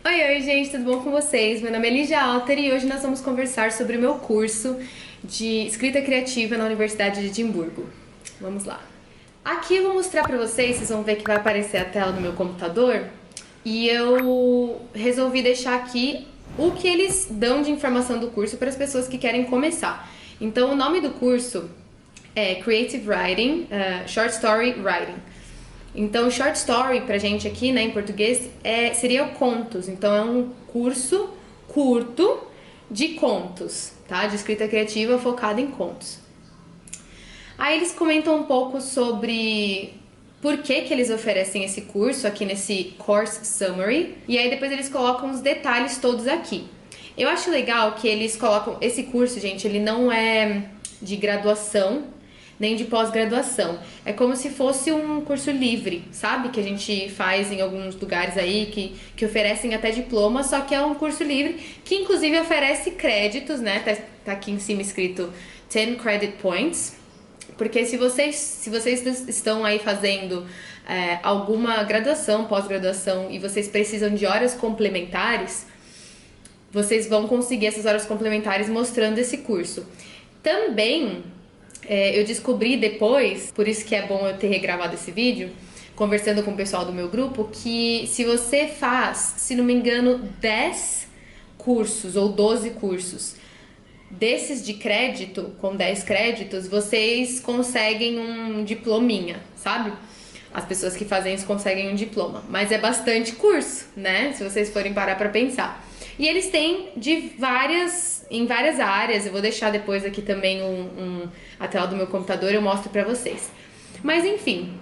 Oi, gente, tudo bom com vocês? Meu nome é Lígia Alter e hoje nós vamos conversar sobre o meu curso de escrita criativa na Universidade de Edimburgo. Vamos lá. Aqui eu vou mostrar pra vocês vão ver que vai aparecer a tela do meu computador e eu resolvi deixar aqui o que eles dão de informação do curso para as pessoas que querem começar. Então, o nome do curso é Creative Writing, Short Story Writing. Então, short story pra gente aqui, né, em português, seria contos. Então, é um curso curto de contos, tá? De escrita criativa focada em contos. Aí eles comentam um pouco sobre por que eles oferecem esse curso aqui nesse Course Summary. E aí depois eles colocam os detalhes todos aqui. Eu acho legal que eles colocam... Esse curso, gente, ele não é de graduação, nem de pós-graduação. É como se fosse um curso livre, sabe? Que a gente faz em alguns lugares aí, que oferecem até diploma, só que é um curso livre, que inclusive oferece créditos, né? Tá aqui em cima escrito 10 credit points. Porque se vocês estão aí fazendo alguma graduação, pós-graduação, e vocês precisam de horas complementares, vocês vão conseguir essas horas complementares mostrando esse curso. Também... eu descobri depois, por isso que é bom eu ter regravado esse vídeo, conversando com o pessoal do meu grupo, que se você faz, se não me engano, 10 cursos ou 12 cursos desses de crédito, com 10 créditos, vocês conseguem um diplominha, sabe? As pessoas que fazem isso conseguem um diploma. Mas é bastante curso, né? Se vocês forem parar pra pensar. E eles têm em várias áreas. Eu vou deixar depois aqui também a tela do meu computador, eu mostro pra vocês. Mas enfim,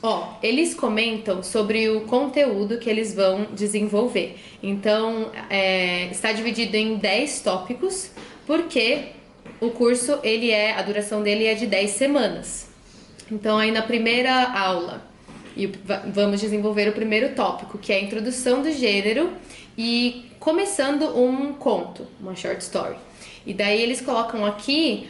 ó, eles comentam sobre o conteúdo que eles vão desenvolver. Então, está dividido em 10 tópicos, porque o curso, a duração dele é de 10 semanas. Então, aí na primeira aula, vamos desenvolver o primeiro tópico, que é a introdução do gênero e começando um conto, uma short story. E daí eles colocam aqui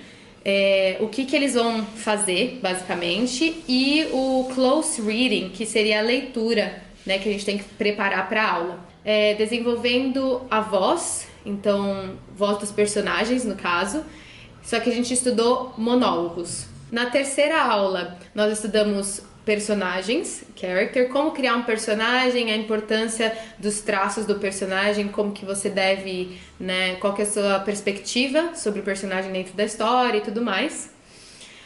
o que eles vão fazer, basicamente, e o close reading, que seria a leitura, né, que a gente tem que preparar para a aula. Desenvolvendo a voz, então, voz dos personagens, no caso, só que a gente estudou monólogos. Na terceira aula, nós estudamos personagens, character, como criar um personagem, a importância dos traços do personagem, como que você deve, né, qual que é a sua perspectiva sobre o personagem dentro da história e tudo mais.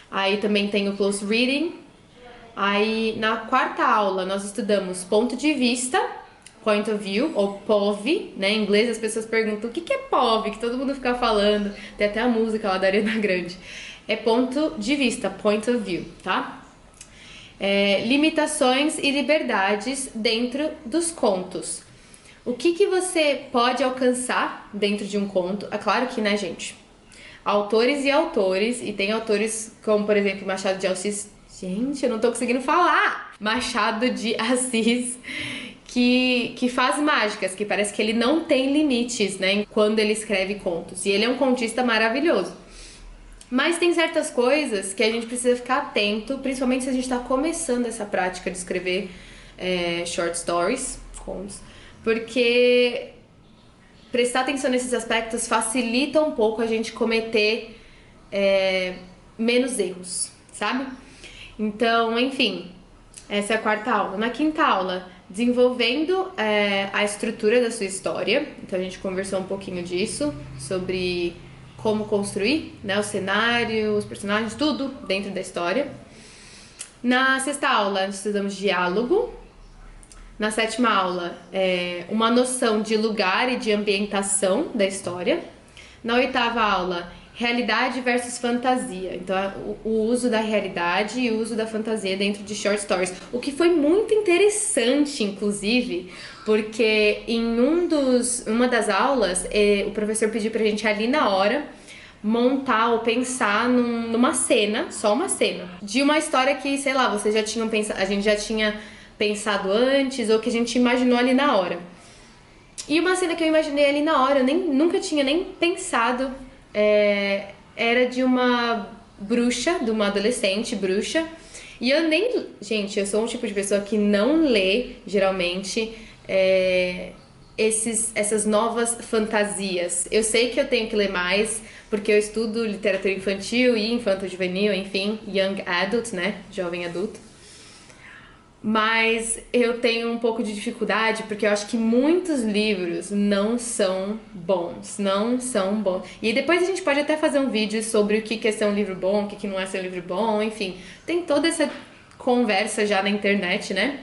Aí também tem o close reading. Aí na quarta aula nós estudamos ponto de vista, point of view, ou POV, né? Em inglês as pessoas perguntam o que é POV, que todo mundo fica falando, tem até a música lá da Ariana Grande. É ponto de vista, point of view, tá? Limitações e liberdades dentro dos contos. O que você pode alcançar dentro de um conto? É claro que, né, gente? Autores e autores, e tem autores como, por exemplo, Machado de Assis. Gente, eu não tô conseguindo falar! Machado de Assis, que faz mágicas, que parece que ele não tem limites, né, quando ele escreve contos. E ele é um contista maravilhoso. Mas tem certas coisas que a gente precisa ficar atento, principalmente se a gente está começando essa prática de escrever short stories, contos, porque prestar atenção nesses aspectos facilita um pouco a gente cometer menos erros, sabe? Então, enfim, essa é a quarta aula. Na quinta aula, desenvolvendo a estrutura da sua história, então a gente conversou um pouquinho disso, sobre como construir, né, o cenário, os personagens, tudo dentro da história. Na sexta aula, estudamos diálogo. Na sétima aula, uma noção de lugar e de ambientação da história. Na oitava aula, realidade versus fantasia. Então, o uso da realidade e o uso da fantasia dentro de short stories. O que foi muito interessante, inclusive, porque em uma das aulas, o professor pediu pra gente ali na hora montar ou pensar numa cena, só uma cena, de uma história que, sei lá, vocês já tinham pensado, a gente já tinha pensado antes ou que a gente imaginou ali na hora. E uma cena que eu imaginei ali na hora, eu nunca tinha nem pensado, era de uma bruxa, de uma adolescente bruxa. E eu nem... Gente, eu sou um tipo de pessoa que não lê, geralmente, essas novas fantasias. Eu sei que eu tenho que ler mais, porque eu estudo literatura infantil e infanto-juvenil, enfim, young adult, né? Jovem adulto. Mas eu tenho um pouco de dificuldade porque eu acho que muitos livros não são bons, não são bons. E depois a gente pode até fazer um vídeo sobre o que é ser um livro bom, o que não é ser um livro bom, enfim. Tem toda essa conversa já na internet, né?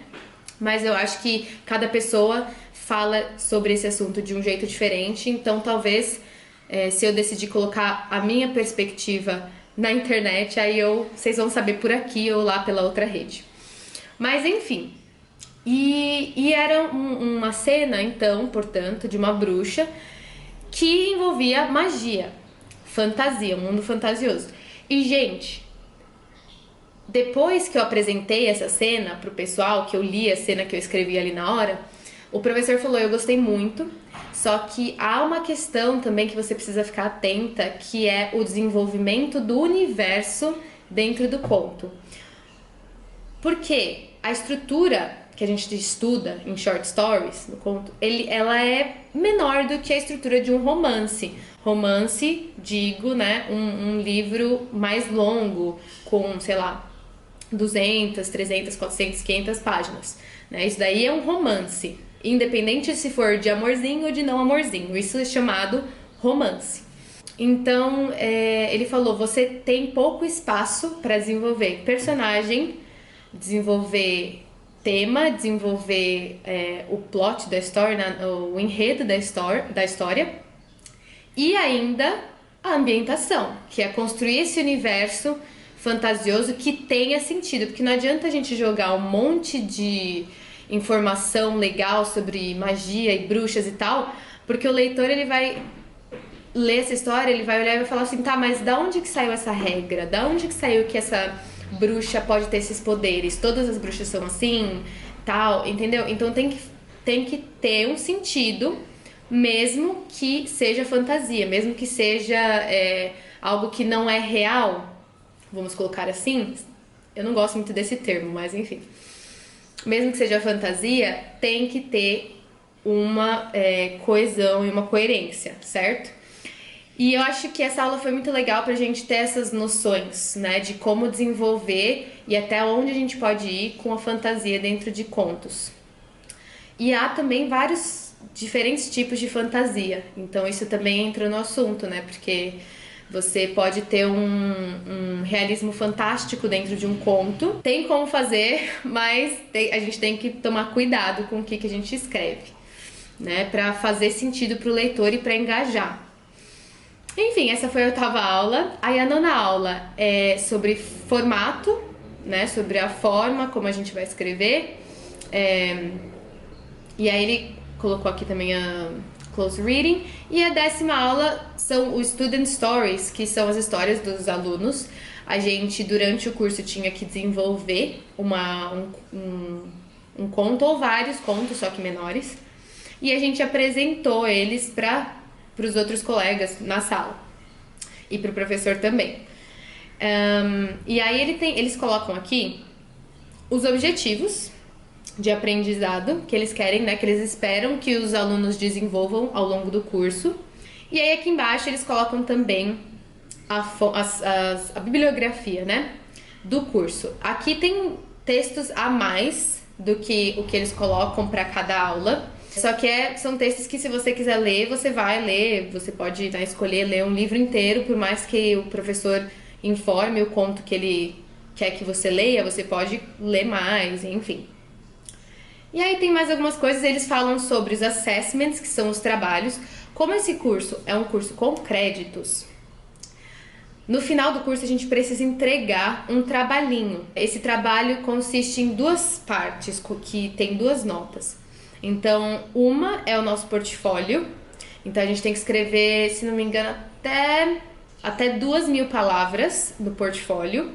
Mas eu acho que cada pessoa fala sobre esse assunto de um jeito diferente, então talvez se eu decidir colocar a minha perspectiva na internet, aí vocês vão saber por aqui ou lá pela outra rede. Mas enfim, e era uma cena, então, portanto, de uma bruxa que envolvia magia, fantasia, um mundo fantasioso. E, gente, depois que eu apresentei essa cena pro pessoal, que eu li a cena que eu escrevi ali na hora, o professor falou, eu gostei muito, só que há uma questão também que você precisa ficar atenta, que é o desenvolvimento do universo dentro do conto. Porque a estrutura que a gente estuda em short stories, no conto, ela é menor do que a estrutura de um romance. Romance, digo, né, um livro mais longo, com, sei lá, 200, 300, 400, 500 páginas. Né? Isso daí é um romance, independente se for de amorzinho ou de não amorzinho. Isso é chamado romance. Então, ele falou, você tem pouco espaço para desenvolver personagem, desenvolver tema, desenvolver o plot da história, o enredo da história e ainda a ambientação, que é construir esse universo fantasioso que tenha sentido, porque não adianta a gente jogar um monte de informação legal sobre magia e bruxas e tal, porque o leitor ele vai ler essa história, ele vai olhar e vai falar assim, tá, mas da onde que saiu essa regra? Da onde que saiu que essa bruxa pode ter esses poderes? Todas as bruxas são assim, tal, entendeu? Então tem que ter um sentido, mesmo que seja fantasia, mesmo que seja algo que não é real, vamos colocar assim. Eu não gosto muito desse termo, mas enfim. Mesmo que seja fantasia, tem que ter uma coesão e uma coerência, certo? E eu acho que essa aula foi muito legal pra gente ter essas noções, né, de como desenvolver e até onde a gente pode ir com a fantasia dentro de contos. E há também vários diferentes tipos de fantasia, então isso também entra no assunto, né, porque você pode ter um realismo fantástico dentro de um conto, tem como fazer, mas a gente tem que tomar cuidado com o que a gente escreve, né, pra fazer sentido pro leitor e pra engajar. Enfim, essa foi a 8ª aula. Aí a 9ª aula é sobre formato, né? Sobre a forma como a gente vai escrever. E aí ele colocou aqui também a close reading. E a 10ª aula são os student stories, que são as histórias dos alunos. A gente, durante o curso, tinha que desenvolver um conto ou vários contos, só que menores. E a gente apresentou eles para os outros colegas na sala e para o professor também. E aí eles colocam aqui os objetivos de aprendizado que eles querem, né, que eles esperam que os alunos desenvolvam ao longo do curso. E aí aqui embaixo eles colocam também a bibliografia, né, do curso. Aqui tem textos a mais do que o que eles colocam para cada aula. Só que são textos que, se você quiser ler, você vai ler. Você pode, né, escolher ler um livro inteiro, por mais que o professor informe o conto que ele quer que você leia, você pode ler mais, enfim. E aí tem mais algumas coisas, eles falam sobre os assessments, que são os trabalhos. Como esse curso é um curso com créditos, no final do curso a gente precisa entregar um trabalhinho. Esse trabalho consiste em 2 partes, que tem 2 notas. Então, uma é o nosso portfólio. Então, a gente tem que escrever, se não me engano, até 2.000 palavras no portfólio.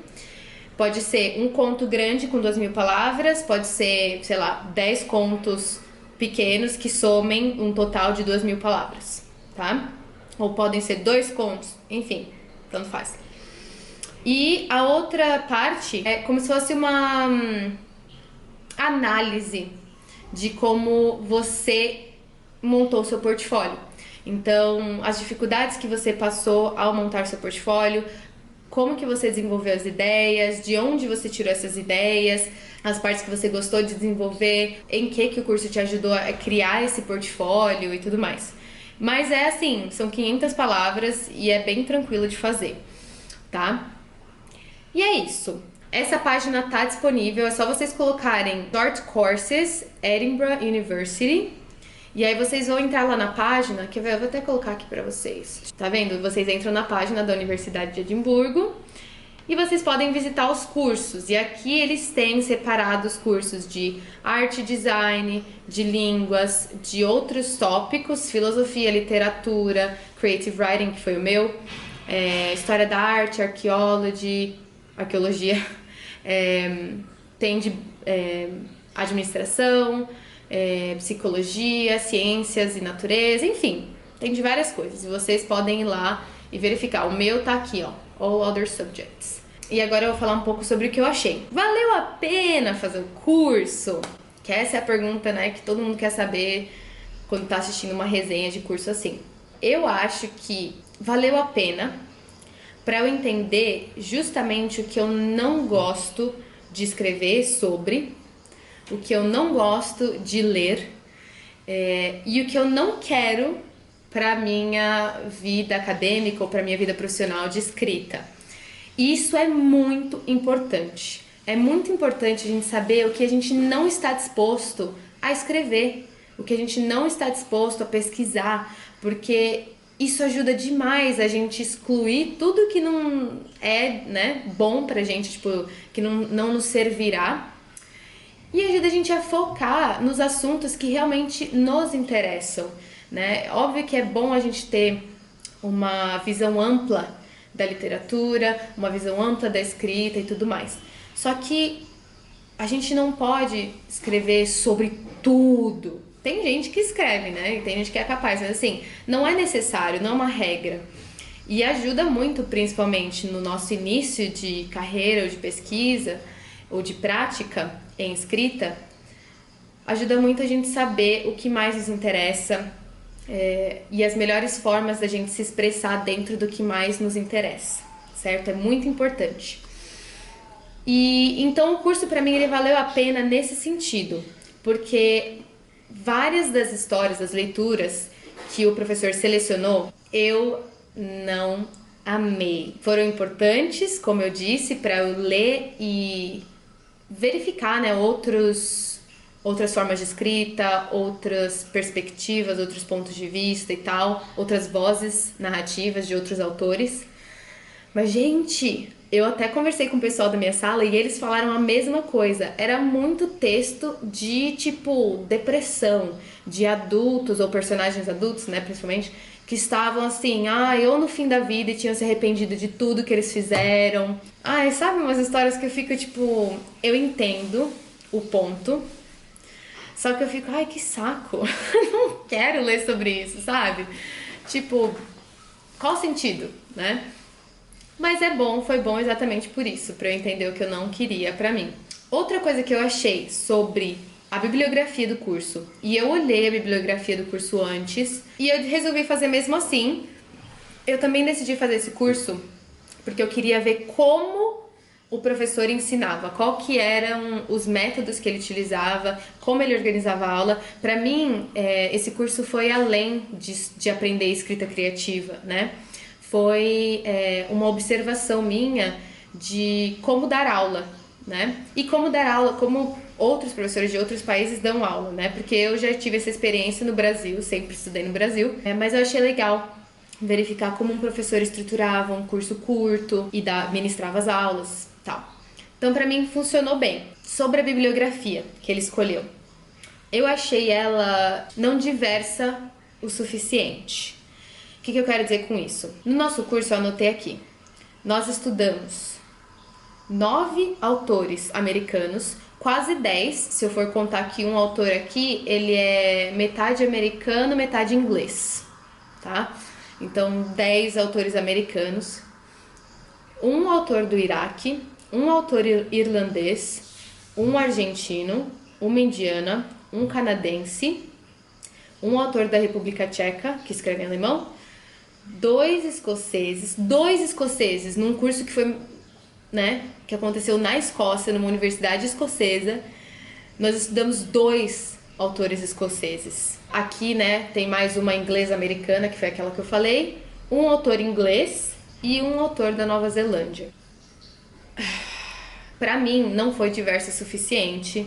Pode ser um conto grande com 2.000 palavras, pode ser, sei lá, 10 contos pequenos que somem um total de 2.000 palavras, tá? Ou podem ser 2 contos, enfim, tanto faz. E a outra parte é como se fosse uma análise de como você montou seu portfólio. Então, as dificuldades que você passou ao montar seu portfólio, como que você desenvolveu as ideias, de onde você tirou essas ideias, as partes que você gostou de desenvolver, em que o curso te ajudou a criar esse portfólio e tudo mais. Mas é assim, são 500 palavras e é bem tranquilo de fazer, tá? E é isso. Essa página tá disponível, é só vocês colocarem Short Courses Edinburgh University. E aí vocês vão entrar lá na página, que eu vou até colocar aqui pra vocês. Tá vendo? Vocês entram na página da Universidade de Edimburgo e vocês podem visitar os cursos. E aqui eles têm separados cursos de arte e design, de línguas, de outros tópicos, filosofia, literatura, creative writing, que foi o meu, história da arte, arqueologia, tem de administração, psicologia, ciências e natureza, enfim, tem de várias coisas. E vocês podem ir lá e verificar. O meu tá aqui, ó, All Other Subjects. E agora eu vou falar um pouco sobre o que eu achei. Valeu a pena fazer o curso? Que essa é a pergunta, né, que todo mundo quer saber quando tá assistindo uma resenha de curso assim. Eu acho que valeu a pena para eu entender justamente o que eu não gosto de escrever sobre, o que eu não gosto de ler e o que eu não quero para minha vida acadêmica ou para minha vida profissional de escrita. Isso é muito importante. É muito importante a gente saber o que a gente não está disposto a escrever, o que a gente não está disposto a pesquisar, porque isso ajuda demais a gente excluir tudo que não é, né, bom pra gente, tipo, que não nos servirá. E ajuda a gente a focar nos assuntos que realmente nos interessam, né? Óbvio que é bom a gente ter uma visão ampla da literatura, uma visão ampla da escrita e tudo mais. Só que a gente não pode escrever sobre tudo. Tem gente que escreve, né? Tem gente que é capaz, mas assim, não é necessário, não é uma regra. E ajuda muito, principalmente no nosso início de carreira ou de pesquisa ou de prática em escrita, ajuda muito a gente saber o que mais nos interessa e as melhores formas da gente se expressar dentro do que mais nos interessa, certo? É muito importante. E então o curso para mim ele valeu a pena nesse sentido, porque várias das histórias, das leituras que o professor selecionou, eu não amei. Foram importantes, como eu disse, para eu ler e verificar, né, outras formas de escrita, outras perspectivas, outros pontos de vista e tal, outras vozes narrativas de outros autores. Mas, gente, eu até conversei com o pessoal da minha sala e eles falaram a mesma coisa. Era muito texto de, tipo, depressão, de adultos ou personagens adultos, né, principalmente, que estavam assim, ou no fim da vida e tinham se arrependido de tudo que eles fizeram. Sabe umas histórias que eu fico, tipo, eu entendo o ponto, só que eu fico, que saco, não quero ler sobre isso, sabe? Tipo, qual o sentido, né? Mas foi bom exatamente por isso, pra eu entender o que eu não queria pra mim. Outra coisa que eu achei sobre a bibliografia do curso, e eu olhei a bibliografia do curso antes, e eu resolvi fazer mesmo assim. Eu também decidi fazer esse curso porque eu queria ver como o professor ensinava, qual que eram os métodos que ele utilizava, como ele organizava a aula. Pra mim, esse curso foi além de aprender escrita criativa, né? Foi uma observação minha de como dar aula, né? E como dar aula, como outros professores de outros países dão aula, né? Porque eu já tive essa experiência no Brasil, sempre estudei no Brasil, mas eu achei legal verificar como um professor estruturava um curso curto e ministrava as aulas, tal. Então, pra mim, funcionou bem. Sobre a bibliografia que ele escolheu, eu achei ela não diversa o suficiente. O que eu quero dizer com isso? No nosso curso, eu anotei aqui, nós estudamos 9 autores americanos, quase 10, se eu for contar que um autor aqui, ele é metade americano, metade inglês, tá? Então, 10 autores americanos, um autor do Iraque, um autor irlandês, um argentino, uma indiana, um canadense, um autor da República Tcheca, que escreve em alemão, dois escoceses num curso que foi, né, que aconteceu na Escócia, numa universidade escocesa. Nós estudamos dois autores escoceses. Aqui, né, tem mais uma inglesa americana, que foi aquela que eu falei, um autor inglês e um autor da Nova Zelândia. Para mim, não foi diverso o suficiente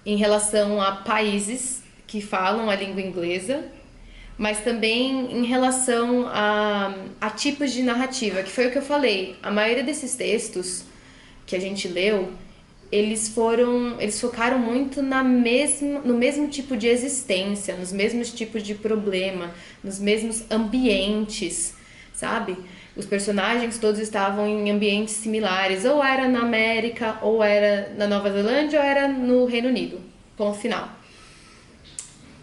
em relação a países que falam a língua inglesa, mas também em relação a tipos de narrativa, que foi o que eu falei. A maioria desses textos que a gente leu, eles focaram muito no mesmo tipo de existência, nos mesmos tipos de problema, nos mesmos ambientes, sabe? Os personagens todos estavam em ambientes similares, ou era na América, ou era na Nova Zelândia, ou era no Reino Unido. Ponto final.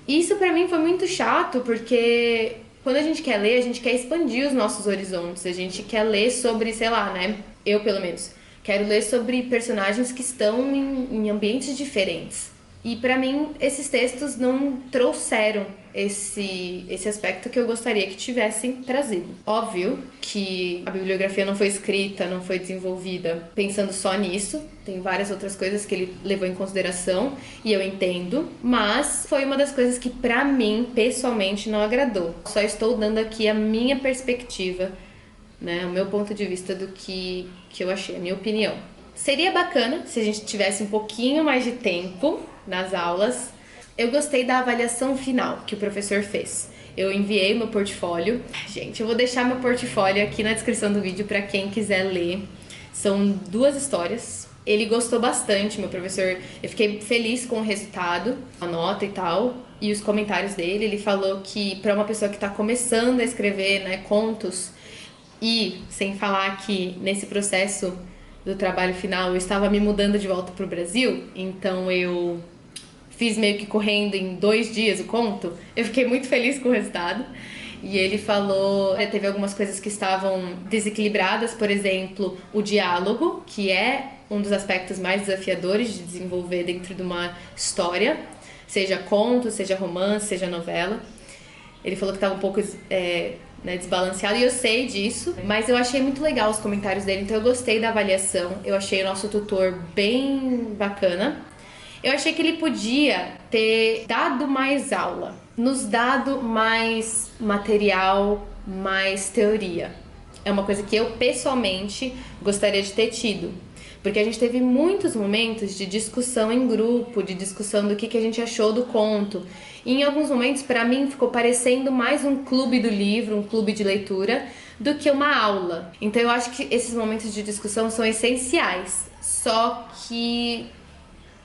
Isso pra mim foi muito chato, porque quando a gente quer ler, a gente quer expandir os nossos horizontes, a gente quer ler sobre, sei lá, né? Eu, pelo menos, quero ler sobre personagens que estão em ambientes diferentes. E pra mim, esses textos não trouxeram esse aspecto que eu gostaria que tivessem trazido. Óbvio que a bibliografia não foi escrita, não foi desenvolvida pensando só nisso. Tem várias outras coisas que ele levou em consideração e eu entendo. Mas foi uma das coisas que pra mim, pessoalmente, não agradou. Só estou dando aqui a minha perspectiva, né, o meu ponto de vista do que eu achei, a minha opinião. Seria bacana se a gente tivesse um pouquinho mais de tempo nas aulas. Eu gostei da avaliação final que o professor fez. Eu enviei meu portfólio. Gente, eu vou deixar meu portfólio aqui na descrição do vídeo para quem quiser ler. São 2 histórias. Ele gostou bastante, meu professor. Eu fiquei feliz com o resultado, a nota e tal, e os comentários dele. Ele falou que para uma pessoa que está começando a escrever, né, contos, e sem falar que nesse processo do trabalho final eu estava me mudando de volta pro Brasil, então eu fiz meio que correndo em 2 dias o conto. Eu fiquei muito feliz com o resultado. E ele falou, teve algumas coisas que estavam desequilibradas, por exemplo, o diálogo, que é um dos aspectos mais desafiadores de desenvolver dentro de uma história, seja conto, seja romance, seja novela. Ele falou que estava um pouco né, desbalanceado, e eu sei disso, mas eu achei muito legal os comentários dele, então eu gostei da avaliação. Eu achei o nosso tutor bem bacana. Eu achei que ele podia ter dado mais aula, nos dado mais material, mais teoria. É uma coisa que eu pessoalmente gostaria de ter tido, porque a gente teve muitos momentos de discussão em grupo, de discussão do que a gente achou do conto. E em alguns momentos, para mim, ficou parecendo mais um clube do livro, um clube de leitura, do que uma aula. Então eu acho que esses momentos de discussão são essenciais, só que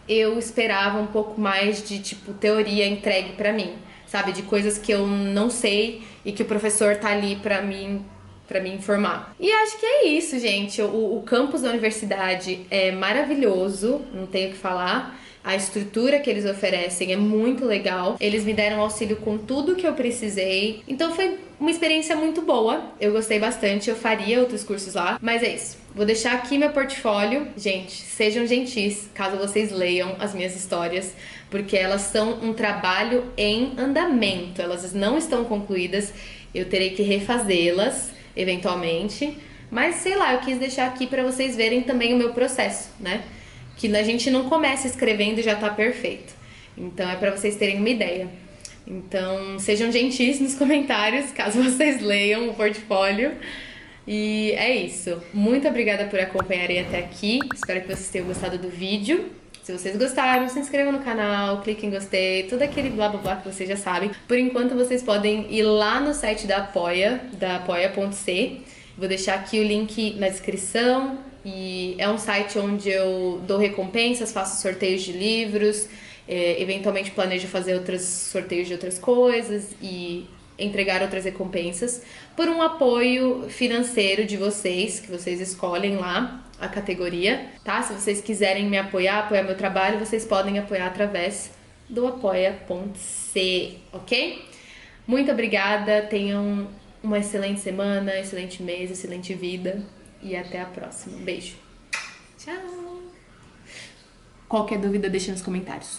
eu esperava um pouco mais de, tipo, teoria entregue pra mim, sabe? De coisas que eu não sei e que o professor tá ali pra me informar. E acho que é isso, gente. O campus da universidade é maravilhoso, não tenho o que falar. A estrutura que eles oferecem é muito legal. Eles me deram auxílio com tudo que eu precisei. Então foi uma experiência muito boa. Eu gostei bastante, eu faria outros cursos lá. Mas é isso. Vou deixar aqui meu portfólio. Gente, sejam gentis caso vocês leiam as minhas histórias, porque elas são um trabalho em andamento. Elas não estão concluídas. Eu terei que refazê-las eventualmente. Mas sei lá, eu quis deixar aqui pra vocês verem também o meu processo, né? Que a gente não começa escrevendo e já tá perfeito. Então é pra vocês terem uma ideia. Então sejam gentis nos comentários, caso vocês leiam o portfólio. E é isso. Muito obrigada por acompanharem até aqui. Espero que vocês tenham gostado do vídeo. Se vocês gostaram, se inscrevam no canal, cliquem em gostei, tudo aquele blá blá blá que vocês já sabem. Por enquanto vocês podem ir lá no site da Apoia, da apoia.c. Vou deixar aqui o link na descrição. E é um site onde eu dou recompensas, faço sorteios de livros, eventualmente planejo fazer outros sorteios de outras coisas e entregar outras recompensas por um apoio financeiro de vocês, que vocês escolhem lá a categoria, tá? Se vocês quiserem me apoiar, apoiar meu trabalho, vocês podem apoiar através do apoia.c, ok? Muito obrigada, tenham uma excelente semana, excelente mês, excelente vida. E até a próxima. Beijo. Tchau. Qualquer dúvida, deixa nos comentários.